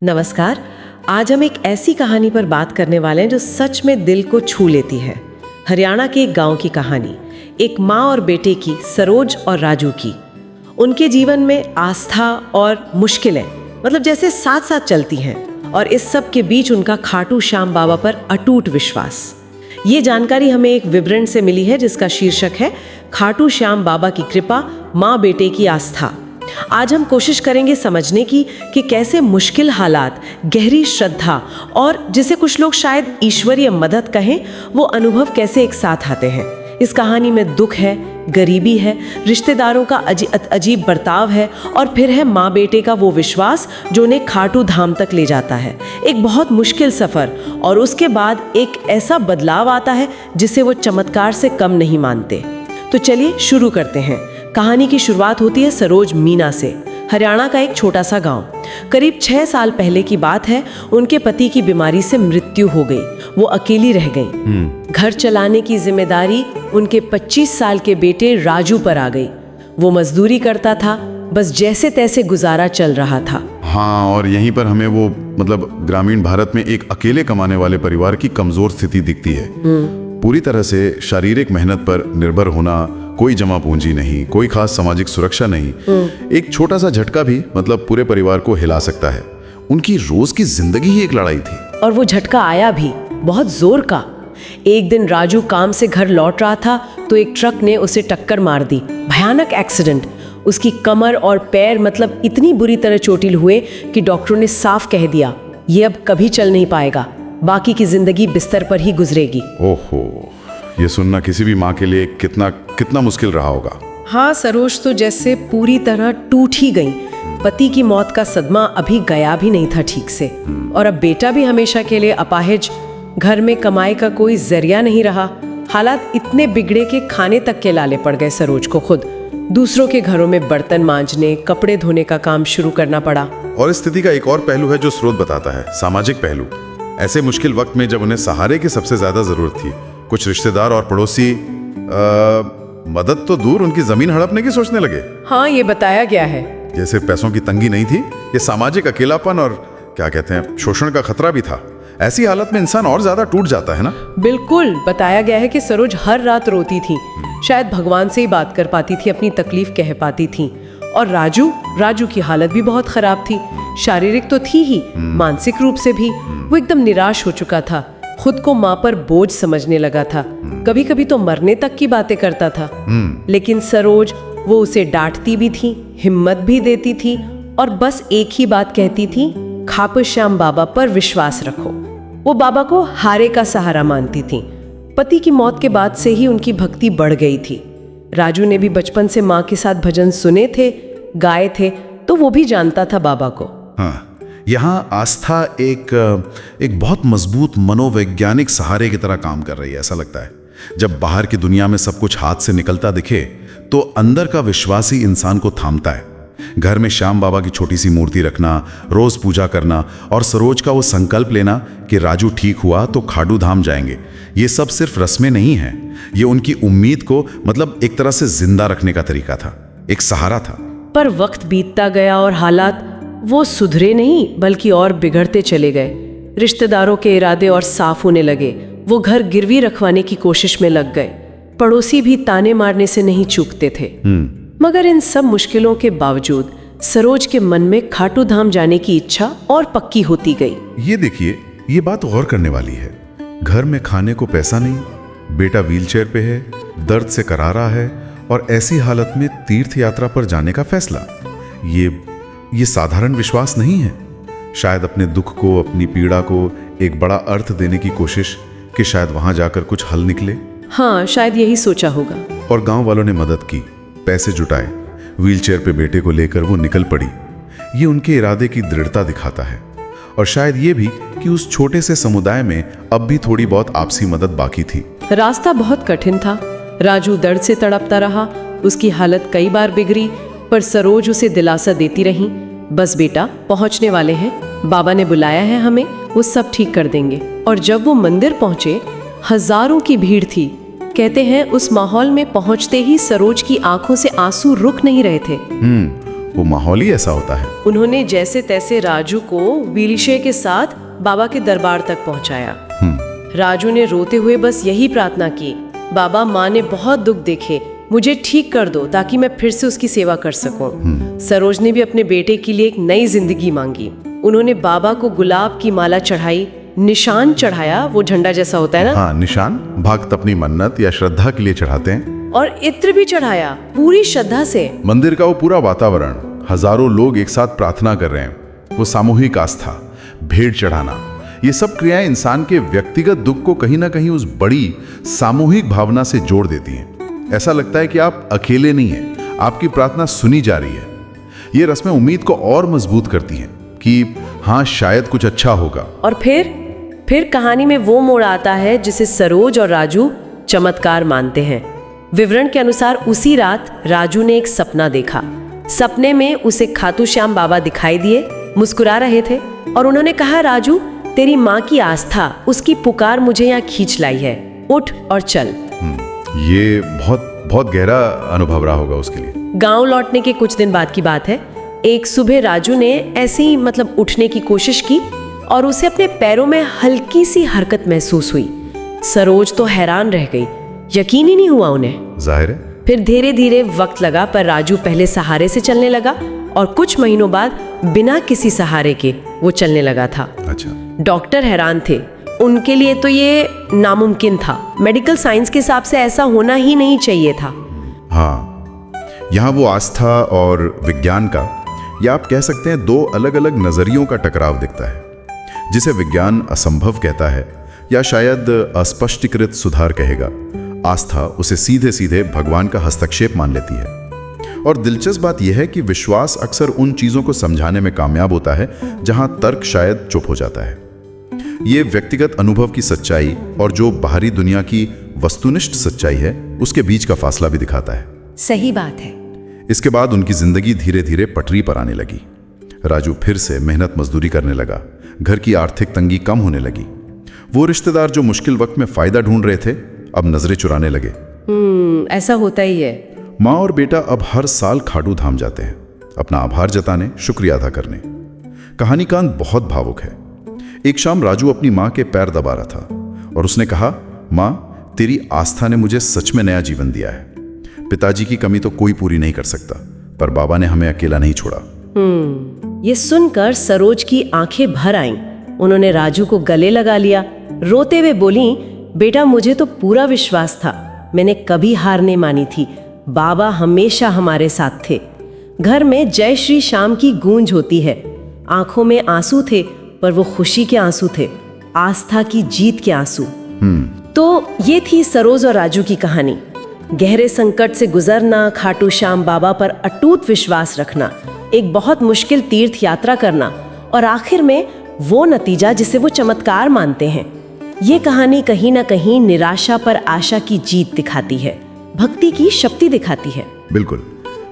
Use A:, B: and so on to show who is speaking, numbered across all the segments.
A: नमस्कार। आज हम एक ऐसी कहानी पर बात करने वाले हैं जो सच में दिल को छू लेती है। हरियाणा के एक गांव की कहानी, एक माँ और बेटे की, सरोज और राजू की। उनके जीवन में आस्था और मुश्किलें जैसे साथ साथ चलती हैं, और इस सब के बीच उनका खाटू श्याम बाबा पर अटूट विश्वास। ये जानकारी हमें एक विवरण से मिली है जिसका शीर्षक है खाटू श्याम बाबा की कृपा, माँ बेटे की आस्था। आज हम कोशिश करेंगे समझने की कि कैसे मुश्किल हालात, गहरी श्रद्धा और जिसे कुछ लोग शायद ईश्वरीय मदद कहें, वो अनुभव कैसे एक साथ आते हैं। इस कहानी में दुख है, गरीबी है, रिश्तेदारों का अजीब बर्ताव है, और फिर है माँ बेटे का वो विश्वास जो उन्हें खाटू धाम तक ले जाता है। एक बहुत मुश्किल सफ़र, और उसके बाद एक ऐसा बदलाव आता है जिसे वो चमत्कार से कम नहीं मानते। तो चलिए शुरू करते हैं। कहानी की शुरुआत होती है सरोज मीना से, हरियाणा का एक छोटा सा गांव। करीब 6 साल पहले की बात है। उनके पति की बीमारी से मृत्यु हो गई। वो अकेली रह गई। घर चलाने की जिम्मेदारी उनके 25 साल के बेटे राजू पर आ गई। वो मजदूरी करता था, बस जैसे तैसे गुजारा चल रहा था।
B: हाँ, और यहीं पर हमें वो ग्रामीण भारत में एक अकेले कमाने वाले परिवार की कमजोर स्थिति दिखती है। पूरी तरह से शारीरिक मेहनत पर निर्भर होना, कोई जमा पूंजी नहीं, कोई खास सामाजिक सुरक्षा नहीं। एक छोटा सा झटका भी पूरे परिवार को हिला सकता है। उनकी रोज की जिंदगी ही एक लड़ाई थी। और
A: वो झटका आया भी बहुत जोर का। एक दिन राजू काम से घर लौट रहा था तो एक ट्रक ने उसे टक्कर मार दी। भयानक एक्सीडेंट। उसकी कमर और पैर इतनी बुरी तरह चोटिल हुए कि डॉक्टरों ने साफ कह दिया, ये अब कभी चल नहीं पाएगा, बाकी की जिंदगी बिस्तर पर ही गुजरेगी।
B: ओहो, ये सुनना किसी भी माँ के लिए कितना मुश्किल रहा होगा।
A: हाँ, सरोज तो जैसे पूरी तरह टूट ही गई। पति की मौत का सदमा अभी गया भी नहीं था ठीक से, और अब बेटा भी हमेशा के लिए अपाहिज। घर में कमाई का कोई जरिया नहीं रहा। हालात इतने बिगड़े के खाने तक के लाले पड़ गए सरोज को। खुद दूसरों के घरों में बर्तन मांजने, कपड़े धोने का काम शुरू करना पड़ा।
B: और इस स्थिति का एक और पहलू है जो स्रोत बताता है, सामाजिक पहलू। ऐसे मुश्किल वक्त में जब उन्हें सहारे की सबसे ज्यादा जरूरत थी, कुछ रिश्तेदार और पड़ोसी मदद तो दूर, उनकी जमीन हड़पने की सोचने लगे।
A: हाँ, ये बताया गया है।
B: ये सिर्फ पैसों की तंगी नहीं थी, ये सामाजिक अकेलापन और शोषण का खतरा भी था। ऐसी हालत में इंसान और ज्यादा टूट जाता है ना।
A: बिल्कुल, बताया गया है कि सरोज हर रात रोती थी। शायद भगवान से ही बात कर पाती थी, अपनी तकलीफ कह पाती थी। और राजू की हालत भी बहुत खराब थी। शारीरिक तो थी ही, मानसिक रूप से भी। वो एकदम निराश हो चुका था, खुद को माँ पर बोझ समझने लगा था। कभी कभी तो मरने तक की बातें करता था। लेकिन सरोज, वो उसे डांटती भी थी, हिम्मत भी देती थी, और बस एक ही बात कहती थी, खाटू श्याम बाबा पर विश्वास रखो। वो बाबा को हारे का सहारा मानती थी। पति की मौत के बाद से ही उनकी भक्ति बढ़ गई थी। राजू ने भी बचपन से माँ के साथ भजन सुने थे, गाए थे, तो वो भी जानता था बाबा को।
B: हाँ, यहाँ आस्था एक बहुत मजबूत मनोवैज्ञानिक सहारे की तरह काम कर रही है, ऐसा लगता है। जब बाहर की दुनिया में सब कुछ हाथ से निकलता दिखे तो अंदर का विश्वास ही इंसान को थामता है। घर में श्याम बाबा की छोटी सी मूर्ति रखना, रोज पूजा करना, और सरोज का वो संकल्प लेना कि राजू ठीक हुआ तो खाटू धाम जाएंगे, ये सब सिर्फ रस्में नहीं है। ये उनकी उम्मीद को एक तरह से जिंदा रखने का तरीका था, एक सहारा था।
A: पर वक्त बीतता गया और हालात वो सुधरे नहीं, बल्कि और बिगड़ते चले गए। रिश्तेदारों के इरादे और साफ होने लगे। वो घर गिरवी रखवाने की कोशिश में लग गए। पड़ोसी भी ताने मारने से नहीं चूकते थे। मगर इन सब मुश्किलों के बावजूद सरोज के मन में खाटू धाम जाने की इच्छा और पक्की होती गई।
B: ये देखिए, ये बात गौर करने वाली है। घर में खाने को पैसा नहीं, बेटा व्हीलचेयर पे है, दर्द से करारा है, और ऐसी हालत में तीर्थ यात्रा पर जाने का फैसला। ये साधारण विश्वास नहीं है। शायद अपने दुख को, अपनी पीड़ा को एक बड़ा अर्थ देने की कोशिश कि शायद वहां जाकर कुछ हल निकले।
A: हाँ, शायद यही सोचा होगा।
B: और गांव वालों ने मदद की, पैसे जुटाए, व्हीलचेयर पे बेटे को लेकर वो निकल पड़ी। ये उनके इरादे की दृढ़ता दिखाता है, और शायद ये भी कि उस छोटे से समुदाय में अब भी थोड़ी बहुत आपसी मदद बाकी थी।
A: रास्ता बहुत कठिन था। राजू दर्द से तड़पता रहा, उसकी हालत कई बार बिगड़ी, पर सरोज उसे दिलासा देती रही, बस बेटा, पहुंचने वाले हैं, बाबा ने बुलाया है हमें, वो सब ठीक कर देंगे। और जब वो मंदिर पहुंचे, हजारों की भीड़ थी। कहते हैं उस माहौल में पहुंचते ही सरोज की आंखों से आंसू रुक नहीं रहे थे।
B: वो माहौल ही ऐसा होता है।
A: उन्होंने जैसे तैसे राजू को व्हीलचेयर के साथ बाबा के दरबार तक पहुंचाया। राजू ने रोते हुए बस यही प्रार्थना की, बाबा माँ ने बहुत दुख देखे, मुझे ठीक कर दो ताकि मैं फिर से उसकी सेवा कर सकूं। सरोज ने भी अपने बेटे के लिए एक नई जिंदगी मांगी। उन्होंने बाबा को गुलाब की माला चढ़ाई, निशान चढ़ाया, वो झंडा जैसा होता है ना।
B: हाँ, निशान भक्त अपनी मन्नत या श्रद्धा के लिए चढ़ाते हैं।
A: और इत्र भी चढ़ाया पूरी श्रद्धा से।
B: मंदिर का वो पूरा वातावरण, हजारों लोग एक साथ प्रार्थना कर रहे हैं, वो सामूहिक आस्था, भेंट चढ़ाना, ये सब क्रियाएं इंसान के व्यक्तिगत दुख को कहीं ना कहीं उस बड़ी सामूहिक भावना से जोड़ देती हैं। ऐसा लगता है कि आप अकेले नहीं हैं, आपकी प्रार्थना सुनी जा रही है। ये रस्में उम्मीद को और मजबूत करती हैं कि हाँ, शायद कुछ अच्छा होगा।
A: और फिर कहानी में वो मोड़ आता है जिसे सरोज और राजू चमत्कार मानते हैं। विवरण के अनुसार उसी रात राजू ने एक सपना देखा। सपने में उसे खाटू श्याम बाबा दिखाई दिए, मुस्कुरा रहे थे और उन्होंने कहा, राजू तेरी माँ की आस्था, उसकी पुकार मुझे यहाँ खींच लाई है, उठ और चल।
B: ये बहुत गहरा अनुभव रहा होगा उसके लिए।
A: गांव लौटने के कुछ दिन बाद की बात है। एक सुबह राजू ने ऐसे ही उठने की कोशिश की और उसे अपने पैरों में हल्की सी हरकत महसूस हुई। सरोज तो हैरान रह गई, यकीन ही नहीं हुआ उन्हें।
B: जाहिर है।
A: फिर धीरे धीरे वक्त लगा, पर राजू पहले सहारे से चलने लगा और कुछ महीनों बाद बिना किसी सहारे के वो चलने लगा था।
B: अच्छा।
A: डॉक्टर हैरान थे, उनके लिए तो ये नामुमकिन था। मेडिकल साइंस के हिसाब से ऐसा होना ही नहीं चाहिए था।
B: हाँ, यहाँ वो आस्था और विज्ञान का, या आप कह सकते हैं दो अलग अलग नजरियों का टकराव दिखता है। जिसे विज्ञान असंभव कहता है या शायद अस्पष्टीकृत सुधार कहेगा, आस्था उसे सीधे सीधे भगवान का हस्तक्षेप मान लेती है। और दिलचस्प बात यह है कि विश्वास अक्सर उन चीजों को समझाने में कामयाब होता है जहां तर्क शायद चुप हो जाता है। ये व्यक्तिगत अनुभव की सच्चाई और जो बाहरी दुनिया की वस्तुनिष्ठ सच्चाई है, उसके बीच का फासला भी दिखाता है।
A: सही बात है।
B: इसके बाद उनकी जिंदगी धीरे धीरे पटरी पर आने लगी। राजू फिर से मेहनत मजदूरी करने लगा, घर की आर्थिक तंगी कम होने लगी। वो रिश्तेदार जो मुश्किल वक्त में फायदा ढूंढ रहे थे, अब नजरें चुराने लगे।
A: ऐसा होता ही है।
B: माँ और बेटा अब हर साल खाटू धाम जाते हैं, अपना आभार जताने, शुक्रिया अदा करने। कहानीकांत बहुत भावुक है। एक शाम राजू अपनी माँ के पैर दबा रहा था और उसने कहा, माँ तेरी आस्था ने मुझे सच में नया जीवन दिया है। पिताजी की कमी तो कोई पूरी नहीं कर सकता, पर बाबा ने हमें अकेला नहीं छोड़ा।
A: ये सुनकर सरोज की आंखें भर आईं। उन्होंने राजू को गले लगा लिया, रोते हुए बोली, बेटा मुझे तो पूरा विश्वास था, मैंने कभी हार नहीं मानी थी, बाबा हमेशा हमारे साथ थे। घर में जय श्री श्याम की गूंज होती है। आंखों में आंसू थे, पर वो खुशी के आंसू थे, आस्था की जीत के आंसू। तो ये थी सरोज और राजू की कहानी। गहरे संकट से गुजरना, खाटू श्याम बाबा पर अटूट विश्वास रखना, एक बहुत मुश्किल तीर्थ यात्रा करना और आखिर में वो नतीजा जिसे वो चमत्कार मानते हैं। ये कहानी कहीं ना कहीं निराशा पर आशा की जीत दिखाती है, भक्ति की शक्ति दिखाती है।
B: बिल्कुल,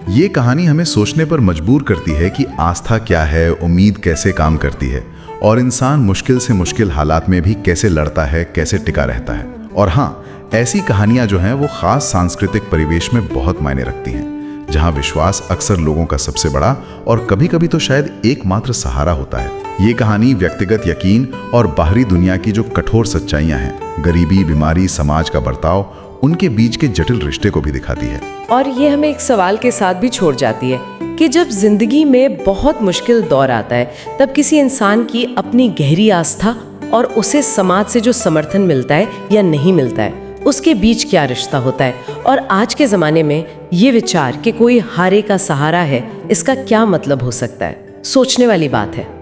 B: ये कहानी हमें सोचने पर मजबूर करती है कि आस्था क्या है, उम्मीद कैसे काम करती है और इंसान मुश्किल से मुश्किल हालात में भी कैसे लड़ता है, कैसे टिका रहता है। और हाँ, ऐसी कहानियां जो हैं वो खास सांस्कृतिक परिवेश में बहुत मायने रखती हैं, जहां विश्वास अक्सर लोगों का सबसे बड़ा और कभी-कभी तो शायद एकमात्र सहारा होता है। ये कहानी व्यक्तिगत यकीन और बाहरी दुनिया की जो कठोर सच्चाइयां हैं, गरीबी, बीमारी, समाज का बर्ताव, उनके बीच के जटिल रिश्ते को भी दिखाती है।
A: और ये हमें एक सवाल के साथ भी छोड़ जाती है कि जब जिंदगी में बहुत मुश्किल दौर आता है, तब किसी इंसान की अपनी गहरी आस्था और उसे समाज से जो समर्थन मिलता है या नहीं मिलता है, उसके बीच क्या रिश्ता होता है। और आज के ज़माने में ये विचार कि कोई हारे का सहारा है, इसका क्या मतलब हो सकता है, सोचने वाली बात है।